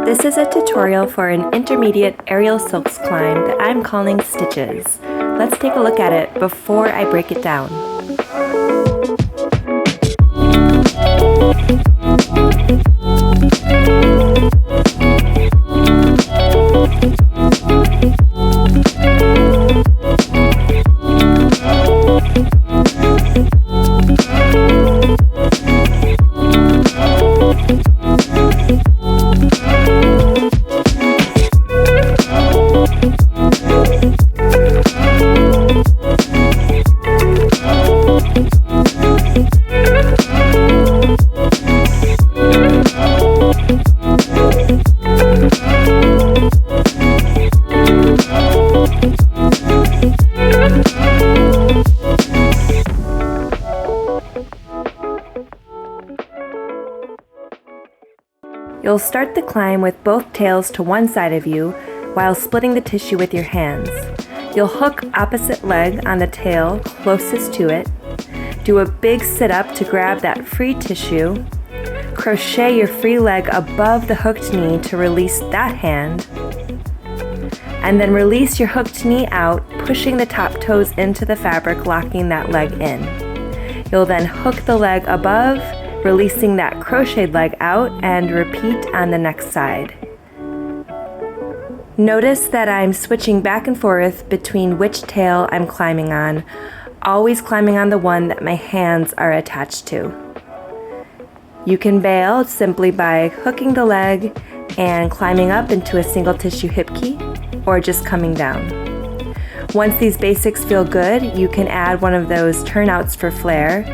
This is a tutorial for an intermediate aerial silks climb that I'm calling Stitches. Let's take a look at it before I break it down. You'll start the climb with both tails to one side of you while splitting the tissue with your hands. You'll hook opposite leg on the tail closest to it, do a big sit-up to grab that free tissue, crochet your free leg above the hooked knee to release that hand, and then release your hooked knee out, pushing the top toes into the fabric, locking that leg in. You'll then hook the leg above, releasing that crocheted leg out, and repeat on the next side. Notice that I'm switching back and forth between which tail I'm climbing on, always climbing on the one that my hands are attached to. You can bail simply by hooking the leg and climbing up into a single tissue hip key, or just coming down. Once these basics feel good, you can add one of those turnouts for flair.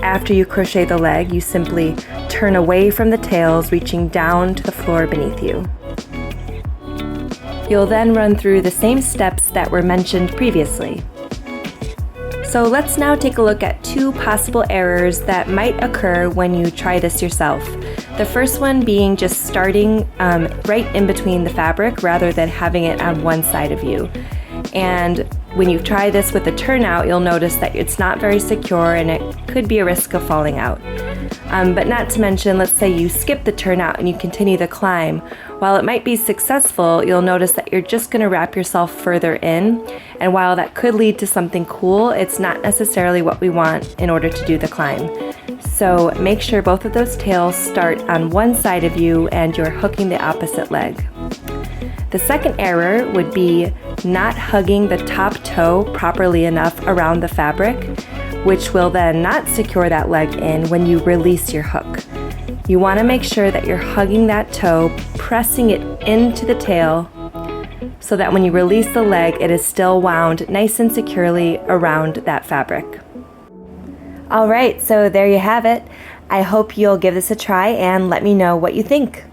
After you crochet the leg, you simply turn away from the tails, reaching down to the floor beneath you. You'll then run through the same steps that were mentioned previously. So let's now take a look at two possible errors that might occur when you try this yourself. The first one being just starting right in between the fabric rather than having it on one side of you. And when you try this with a turnout, you'll notice that it's not very secure and it could be a risk of falling out. But not to mention, let's say you skip the turnout and you continue the climb. While it might be successful, you'll notice that you're just going to wrap yourself further in. And while that could lead to something cool, it's not necessarily what we want in order to do the climb. So make sure both of those tails start on one side of you and you're hooking the opposite leg. The second error would be not hugging the top toe properly enough around the fabric, which will then not secure that leg in when you release your hook. You want to make sure that you're hugging that toe, pressing it into the tail, so that when you release the leg, it is still wound nice and securely around that fabric. Alright, so there you have it. I hope you'll give this a try and let me know what you think.